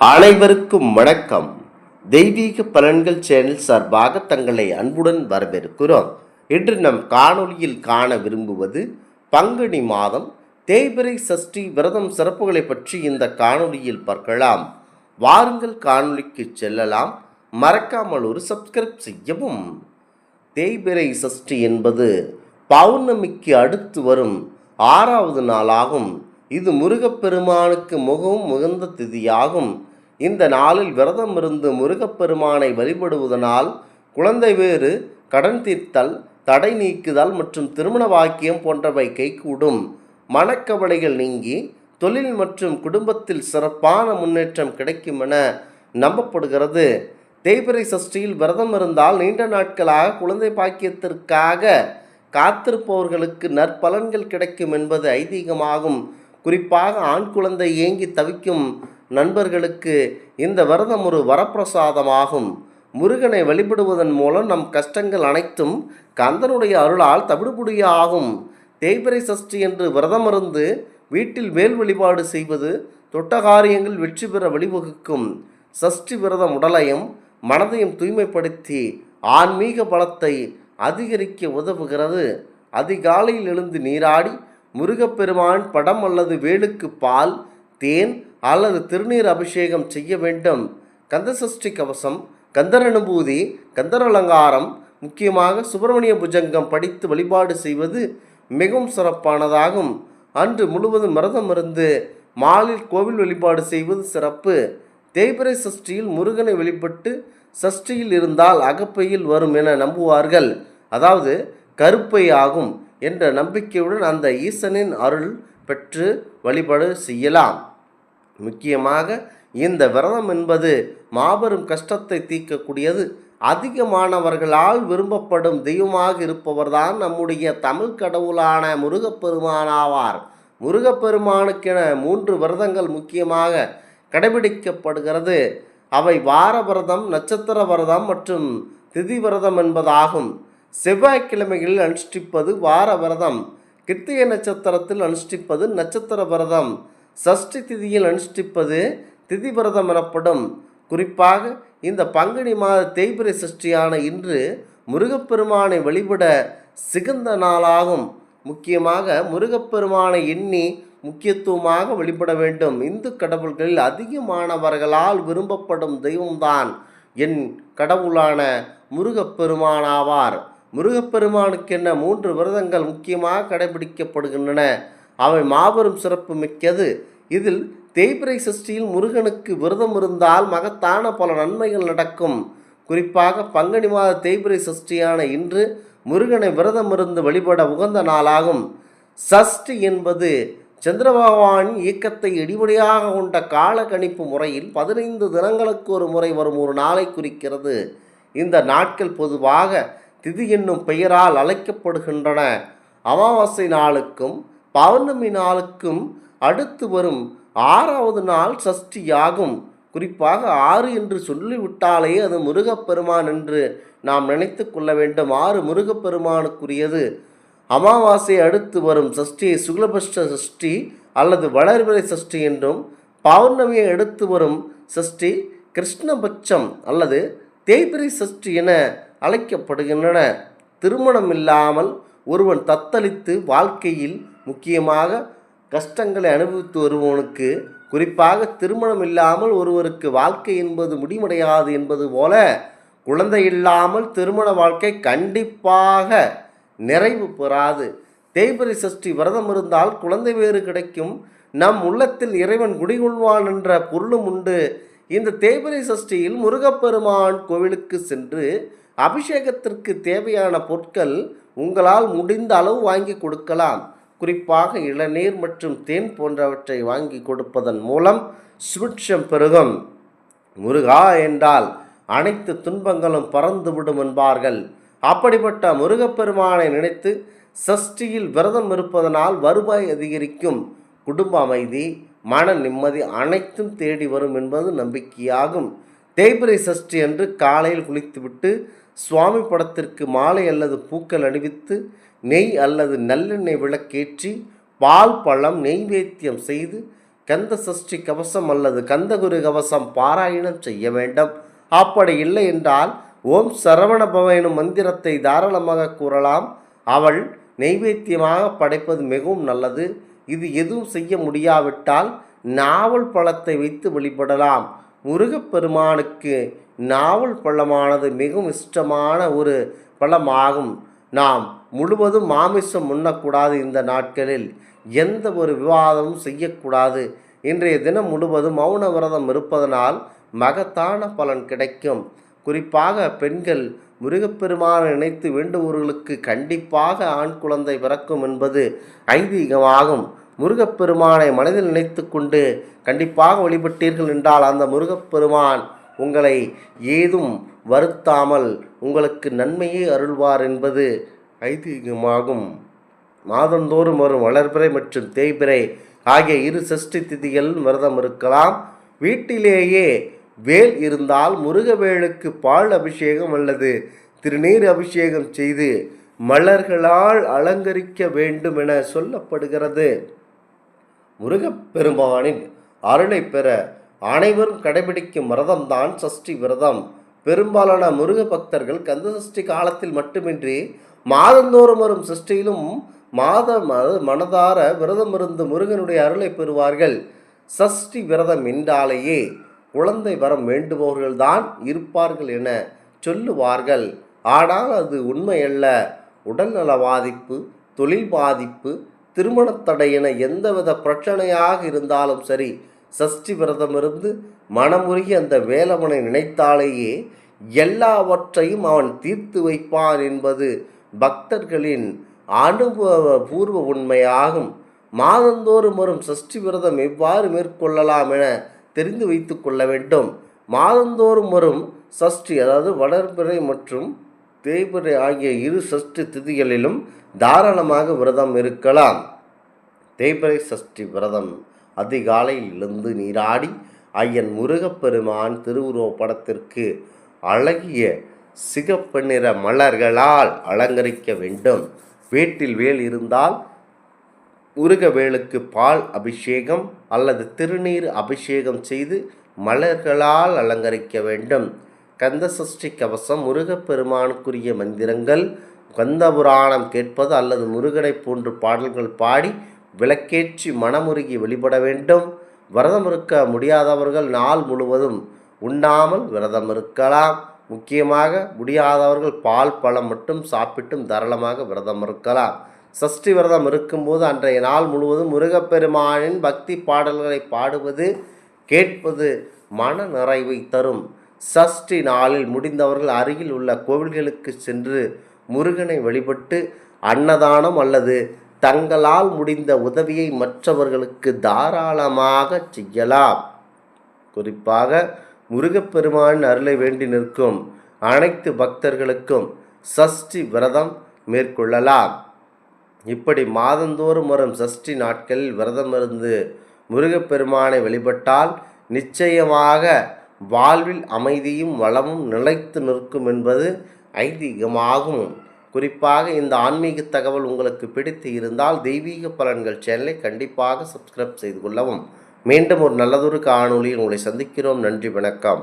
அனைவருக்கும் வணக்கம். தெய்வீக பலன்கள் சேனல் சார்பாக தங்களை அன்புடன் வரவேற்கிறோம். இன்று நம் காணொளியில் காண விரும்புவது பங்குனி மாதம் தேய்பிறை சஷ்டி விரதம் சிறப்புகளை பற்றி இந்த காணொளியில் பார்க்கலாம். வாருங்கள் காணொளிக்கு செல்லலாம். மறக்காமல் ஒரு சப்ஸ்கிரைப் செய்யவும். தேய்பிறை சஷ்டி என்பது பௌர்ணமிக்கு அடுத்து வரும் 6வது நாளாகும். இது முருகப்பெருமானுக்கு மிகவும் உகந்த திதியாகும். இந்த நாளில் விரதம் இருந்து முருகப்பெருமானை வழிபடுவதனால் குழந்தை வேறு, கடன் தீர்த்தல், தடை நீக்குதல் மற்றும் திருமண வாக்கியம் போன்றவை கைகூடும். மனக்கவலைகள் நீங்கி தொழில் மற்றும் குடும்பத்தில் சிறப்பான முன்னேற்றம் கிடைக்கும் என நம்பப்படுகிறது. தேய்பிறை சஷ்டியில் விரதம் இருந்தால் நீண்ட நாட்களாக குழந்தை பாக்கியத்திற்காக காத்திருப்பவர்களுக்கு நற்பலன்கள் கிடைக்கும் என்பது ஐதீகமாகும். குறிப்பாக ஆண் குழந்தை ஏங்கி தவிக்கும் நண்பர்களுக்கு இந்த விரதம் ஒரு வரப்பிரசாதமாகும். முருகனை வழிபடுவதன் மூலம் நம் கஷ்டங்கள் அனைத்தும் கந்தனுடைய அருளால் தவிடுபடியாகும். தேய்பிறை சஷ்டி என்று விரதமிருந்து வீட்டில் வேல் வழிபாடு செய்வது தொட்ட காரியங்கள் வெற்றி பெற வழிவகுக்கும். சஷ்டி விரதம் உடலையும் மனதையும் தூய்மைப்படுத்தி ஆன்மீக பலத்தை அதிகரிக்க உதவுகிறது. அதிகாலையில் எழுந்து நீராடி முருகப்பெருமான் படம் அல்லது வேலுக்கு பால், தேன் அல்லது திருநீர் அபிஷேகம் செய்ய வேண்டும். கந்தசஷ்டி கவசம், கந்தர் அனுபூதி, கந்தர் அலங்காரம், முக்கியமாக சுப்பிரமணிய புஜங்கம் படித்து வழிபாடு செய்வது மிகவும் சிறப்பானதாகும். அன்று முழுவதும் விரதம் இருந்து மாலில் கோவில் வழிபாடு செய்வது சிறப்பு. தேய்பிறை சஷ்டியில் முருகனை வழிபட்டு சஷ்டியில் இருந்தால் அகப்பையில் வரும் என நம்புவார்கள். அதாவது கருப்பை ஆகும் என்ற நம்பிக்கையுடன் அந்த ஈசனின் அருள் பெற்று வழிபாடு செய்யலாம். முக்கியமாக இந்த விரதம் என்பது மாபெரும் கஷ்டத்தை தீர்க்கக்கூடியது. அதிகமானவர்களால் விரும்பப்படும் தெய்வமாக இருப்பவர்தான் நம்முடைய தமிழ் கடவுளான முருகப்பெருமானாவார். முருகப்பெருமானுக்கென 3 விரதங்கள் முக்கியமாக கடைபிடிக்கப்படுகிறது. அவை வார விரதம், நட்சத்திர விரதம் மற்றும் திதி விரதம் என்பதாகும். செவ்வாய்க்கிழமைகளில் அனுஷ்டிப்பது வார விரதம், கிருத்திகை நட்சத்திரத்தில் அனுஷ்டிப்பது நட்சத்திர விரதம், சஷ்டி திதியில் அனுஷ்டிப்பது திதி விரதம் எனப்படும். குறிப்பாக இந்த பங்குனி மாத தேய்பிறை சஷ்டியான இன்று முருகப்பெருமானை வழிபட சிறந்த நாளாகும். முக்கியமாக முருகப்பெருமானை எண்ணி முக்கியத்துவமாக வழிபட வேண்டும். இந்து கடவுள்களில் அதிகமானவர்களால் விரும்பப்படும் தெய்வம்தான் என் கடவுளான முருகப்பெருமானாவார். முருகப்பெருமானுக்கென்ன 3 விரதங்கள் முக்கியமாக கடைபிடிக்கப்படுகின்றன. அவை மாபெரும் சிறப்பு மிக்கது. இதில் தேய்பிறை சஷ்டியில் முருகனுக்கு விரதம் இருந்தால் மகத்தான பல நன்மைகள் நடக்கும். குறிப்பாக பங்குனி மாத தேய்பிறை சஷ்டியான இன்று முருகனை விரதம் இருந்து வழிபட உகந்த நாளாகும். சஷ்டி என்பது சந்திர பகவானின் இயக்கத்தை அடிப்படையாக கொண்ட கால கணிப்பு முறையில் 15 தினங்களுக்கு ஒரு முறை வரும் ஒரு நாளை குறிக்கிறது. இந்த நாட்கள் பொதுவாக திதி என்னும் பெயரால் அழைக்கப்படுகின்றன. அமாவாசை நாளுக்கும் பௌர்ணமி நாளுக்கும் அடுத்து வரும் 6வது நாள் சஷ்டியாகும். குறிப்பாக 6 என்று சொல்லிவிட்டாலே அது முருகப்பெருமான் என்று நாம் நினைத்து கொள்ள வேண்டும். 6 முருகப்பெருமானுக்குரியது. அமாவாசை அடுத்து வரும் சஷ்டியை சுக்லபட்ச சஷ்டி அல்லது வளர்பிறை சஷ்டி என்றும், பௌர்ணமியை அடுத்து வரும் சஷ்டி கிருஷ்ணபட்சம் அல்லது தேய்பிறை சஷ்டி என அழைக்கப்படுகின்றன. திருமணம் இல்லாமல் ஒருவன் தத்தளித்து வாழ்க்கையில் முக்கியமாக கஷ்டங்களை அனுபவித்து வருபவனுக்கு, குறிப்பாக திருமணம் இல்லாமல் ஒருவருக்கு வாழ்க்கை என்பது முடிவடையாது என்பது போல குழந்தை இல்லாமல் திருமண வாழ்க்கை கண்டிப்பாக நிறைவு பெறாது. தேய்பிறை சஷ்டி விரதம் இருந்தால் குழந்தை வேறு கிடைக்கும், நம் உள்ளத்தில் இறைவன் குடிகொள்வான் என்ற பொருளும் உண்டு. இந்த தேய்பிறை சஷ்டியில் முருகப்பெருமான் கோவிலுக்கு சென்று அபிஷேகத்திற்கு தேவையான பொருட்கள் உங்களால் முடிந்த அளவு வாங்கி கொடுக்கலாம். குறிப்பாக இளநீர் மற்றும் தேன் போன்றவற்றை வாங்கி கொடுப்பதன் மூலம் சுபிட்சம் பெருகும். முருகா என்றால் அனைத்து துன்பங்களும் பறந்துவிடும் என்பார்கள். அப்படிப்பட்ட முருகப்பெருமானை நினைத்து சஷ்டியில் விரதம் இருப்பதனால் வருவாய் அதிகரிக்கும், குடும்ப அமைதி, மன நிம்மதி அனைத்தும் தேடி வரும் என்பது நம்பிக்கையாகும். தேய்பிறை சஷ்டி அன்று காலையில் குளித்துவிட்டு சுவாமி படத்திற்கு மாலை அல்லது பூக்கள் அணிவித்து நெய் அல்லது நல்லெண்ணெய் விளக்கேற்றி பால் பழம் நெய்வேத்தியம் செய்து கந்த சஷ்டி கவசம் அல்லது கந்தகுரு கவசம் பாராயணம் செய்ய வேண்டும். அப்படி இல்லை என்றால் ஓம் சரவணபவ எனும் மந்திரத்தை தாராளமாக கூறலாம். அவள் நெய்வேத்தியமாக படைப்பது மிகவும் நல்லது. இது எதுவும் செய்ய முடியாவிட்டால் நாவல் பழத்தை வைத்து வழிபடலாம். முருகப்பெருமானுக்கு நாவல் பழமானது மிகவும் இஷ்டமான ஒரு பழமாகும். நாம் முழுவதும் மாமிசம் உண்ணக்கூடாது. இந்த நாட்களில் எந்த ஒரு விவாதமும் செய்யக்கூடாது. இன்றைய தினம் முழுவதும் மௌன விரதம் இருப்பதனால் மகத்தான பலன் கிடைக்கும். குறிப்பாக பெண்கள் முருகப்பெருமானை நினைத்து வேண்டுபவர்களுக்கு கண்டிப்பாக ஆண் குழந்தை பிறக்கும் என்பது ஐதீகமாகும். முருகப்பெருமானை மனதில் நினைத்து கொண்டு கண்டிப்பாக வழிபட்டீர்கள் என்றால் அந்த முருகப்பெருமான் உங்களை ஏதும் வருத்தாமல் உங்களுக்கு நன்மையே அருள்வார் என்பது ஐதீகமாகும். மாதந்தோறும் வரும் வளர்பிறை மற்றும் தேய்பிறை ஆகிய இரு சஷ்டி திதிகள் விரதம் இருக்கலாம். வீட்டிலேயே வேல் இருந்தால் முருகவேலுக்கு பால் அபிஷேகம் அல்லது திருநீர் அபிஷேகம் செய்து மலர்களால் அலங்கரிக்க வேண்டும் என சொல்லப்படுகிறது. முருகப்பெருமானின் அருளை பெற அனைவரும் கடைபிடிக்கும் விரதம்தான் சஷ்டி விரதம். பெரும்பாலான முருக பக்தர்கள் கந்த சஷ்டி காலத்தில் மட்டுமின்றி மாதந்தோறும் வரும் சஷ்டியிலும் மனதார விரதம் இருந்து முருகனுடைய அருளை பெறுவார்கள். சஷ்டி விரதம் என்றாலேயே குழந்தை வரம் வேண்டுபவர்கள்தான் இருப்பார்கள் என சொல்லுவார்கள். ஆனால் அது உண்மையல்ல. உடல்நல பாதிப்பு, தொழில் பாதிப்பு, திருமணத்தடை என எந்தவித பிரச்சனையாக இருந்தாலும் சரி, சஷ்டி விரதம் இருந்து மனமுருகி அந்த வேலவனை நினைத்தாலேயே எல்லாவற்றையும் அவன் தீர்த்து வைப்பான் என்பது பக்தர்களின் அனுபவபூர்வ உண்மையாகும். மாதந்தோறும் வரும் சஷ்டி விரதம் எவ்வாறு மேற்கொள்ளலாம் என தெரிந்து வைத்து கொள்ள வேண்டும். மாதந்தோறும் வரும் சஷ்டி அதாவது வளர்பிறை மற்றும் தேய்பிறை ஆகிய இரு சஷ்டி திதிகளிலும் தாராளமாக விரதம் இருக்கலாம். தேய்பிறை சஷ்டி விரதம் அதிகாலையில் எழுந்து நீராடி ஐயன் முருகப்பெருமான் திருவுருவ படத்திற்கு அழகிய சிகப்பு நிற மலர்களால் அலங்கரிக்க வேண்டும். வீட்டில் வேல் இருந்தால் முருகவேலுக்கு பால் அபிஷேகம் அல்லது திருநீர் அபிஷேகம் செய்து மலர்களால் அலங்கரிக்க வேண்டும். கந்த சஷ்டி கவசம், முருகப்பெருமானுக்குரிய மந்திரங்கள், கந்த புராணம் கேட்பது அல்லது முருகனை போன்று பாடல்கள் பாடி விளக்கேற்றி மனமுருகி வழிபட வேண்டும். விரதம் இருக்க முடியாதவர்கள் நாள் முழுவதும் உண்ணாமல் விரதம் இருக்கலாம். முக்கியமாக முடியாதவர்கள் பால் பழம் மட்டும் சாப்பிட்டும் தாராளமாக விரதம் இருக்கலாம். சஷ்டி விரதம் இருக்கும்போது அன்றைய நாள் முழுவதும் முருகப்பெருமானின் பக்தி பாடல்களை பாடுவது கேட்பது மன நிறைவை தரும். சஷ்டி நாளில் முடிந்தவர்கள் அருகில் உள்ள கோவில்களுக்கு சென்று முருகனை வழிபட்டு அன்னதானம் அல்லது தங்களால் முடிந்த உதவியை மற்றவர்களுக்கு தாராளமாக செய்யலாம். குறிப்பாக முருகப்பெருமான் அருளை வேண்டி நிற்கும் அனைத்து பக்தர்களுக்கும் சஷ்டி விரதம் மேற்கொள்ளலாம். இப்படி மாதந்தோறும் வரும் சஷ்டி நாட்களில் விரதம் இருந்து முருகப்பெருமானை வழிபட்டால் நிச்சயமாக வாழ்வில் அமைதியும் வளமும் நிலைத்து நிற்கும் என்பது ஐதீகமாகும். குறிப்பாக இந்த ஆன்மீக தகவல் உங்களுக்கு பிடித்து இருந்தால் தெய்வீக பலன்கள் சேனலை கண்டிப்பாக சப்ஸ்கிரைப் செய்து கொள்ளவும். மீண்டும் ஒரு நல்லதொரு காணொளியில் உங்களை சந்திக்கிறோம். நன்றி, வணக்கம்.